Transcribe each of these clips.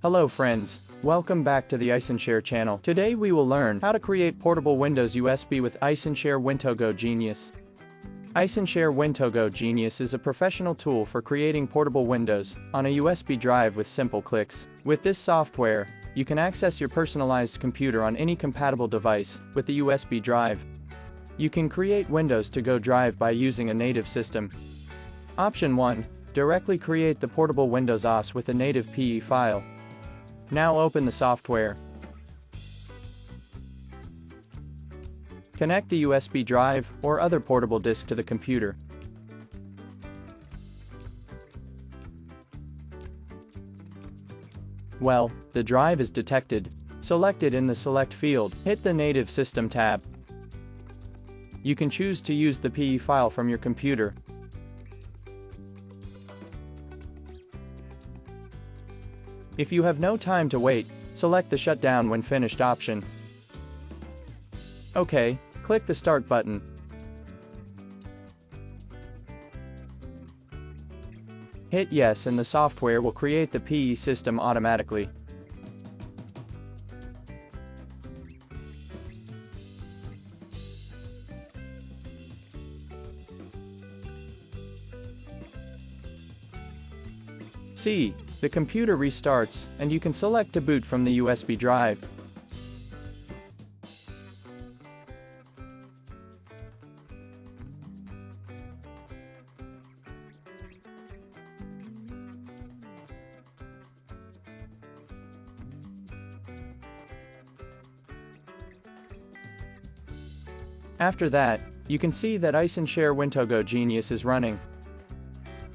Hello friends, welcome back to the iSunshare channel. Today we will learn how to create portable Windows USB with iSunshare WinToGo Genius. iSunshare WinToGo Genius is a professional tool for creating portable Windows on a USB drive with simple clicks. With this software, you can access your personalized computer on any compatible device with the USB drive. You can create Windows to Go drive by using a native system. Option 1. Directly create the portable Windows OS with a native PE file. Now open the software. Connect the USB drive or other portable disk to the computer. Well, the drive is detected. Select it in the Select field. Hit the Native System tab. You can choose to use the PE file from your computer. If you have no time to wait, select the Shutdown when finished option. OK, click the Start button. Hit Yes and the software will create the PE system automatically. See, the computer restarts, and you can select to boot from the USB drive. After that, you can see that iSunshare WinToGo Genius is running.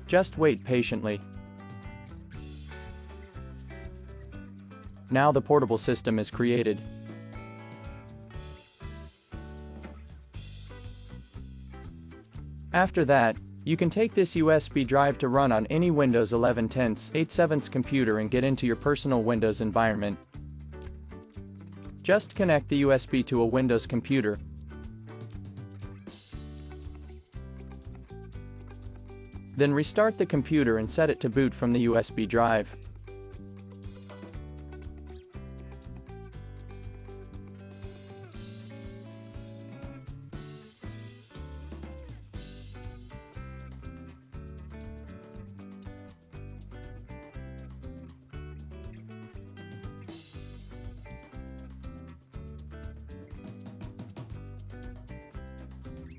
Just wait patiently. Now the portable system is created. After that, you can take this USB drive to run on any Windows 11 10s 8/7 computer and get into your personal Windows environment. Just connect the USB to a Windows computer. Then restart the computer and set it to boot from the USB drive.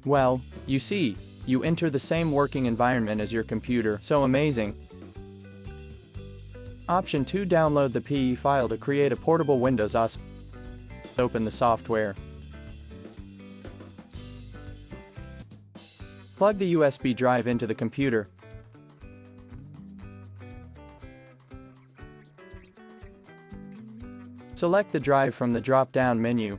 Well, you see, you enter the same working environment as your computer, so amazing. Option 2. Download the PE file to create a portable Windows OS. Open the software. Plug the USB drive into the computer. Select the drive from the drop-down menu.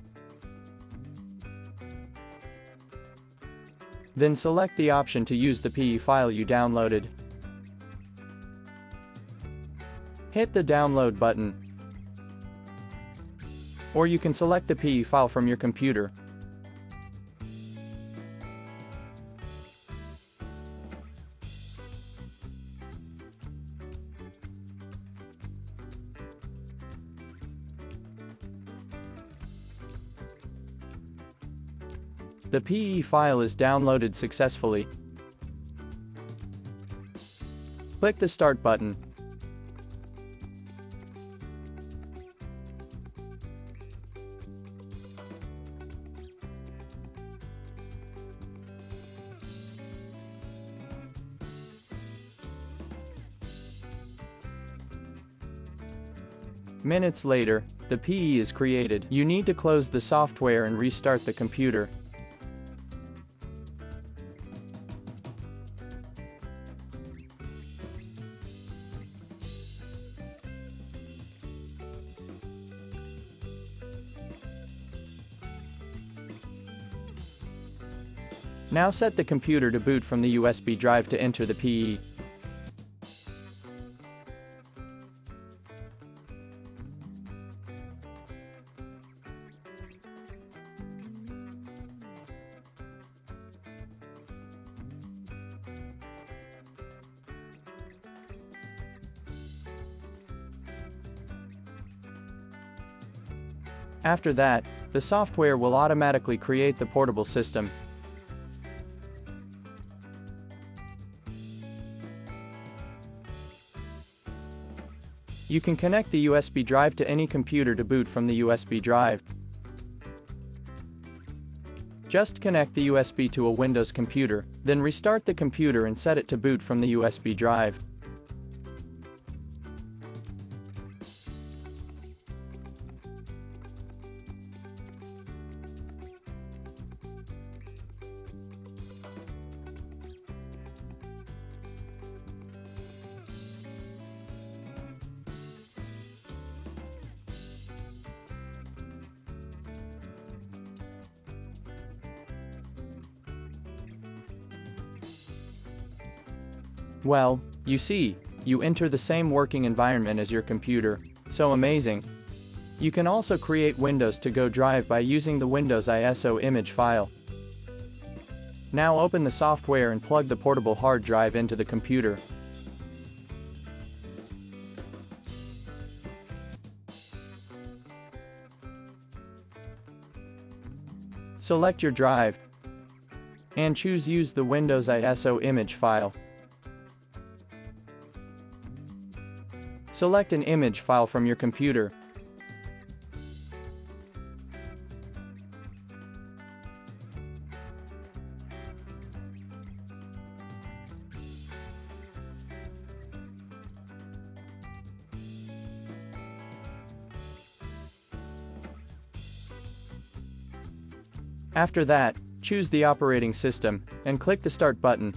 Then select the option to use the PE file you downloaded. Hit the download button. Or you can select the PE file from your computer. The PE file is downloaded successfully. Click the Start button. Minutes later, the PE is created. You need to close the software and restart the computer. Now set the computer to boot from the USB drive to enter the PE. After that, the software will automatically create the portable system. You can connect the USB drive to any computer to boot from the USB drive. Just connect the USB to a Windows computer, then restart the computer and set it to boot from the USB drive. Well, you see, you enter the same working environment as your computer. So amazing! You can also create WinToGo drive by using the Windows ISO image file. Now open the software and plug the portable hard drive into the computer. Select your drive and choose Use the Windows ISO image file. Select an image file from your computer. After that, choose the operating system, and click the Start button.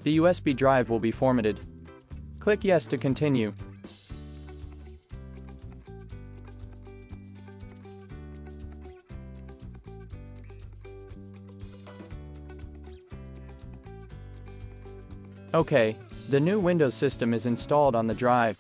The USB drive will be formatted. Click Yes to continue. Okay, the new Windows system is installed on the drive.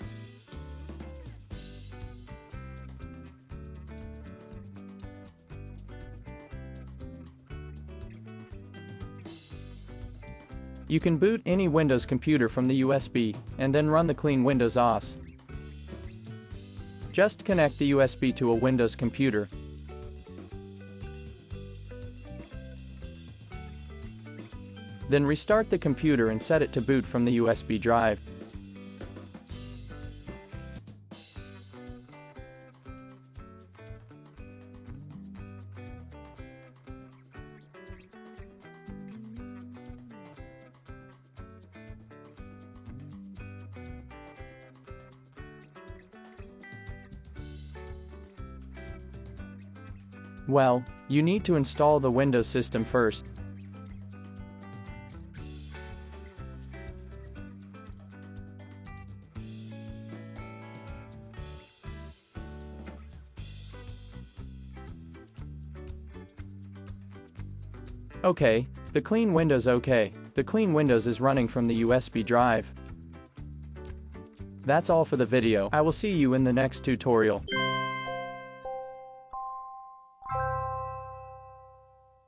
You can boot any Windows computer from the USB, and then run the clean Windows OS. Just connect the USB to a Windows computer. Then restart the computer and set it to boot from the USB drive. Well, you need to install the Windows system first. Okay, the clean Windows The clean Windows is running from the USB drive. That's all for the video. I will see you in the next tutorial.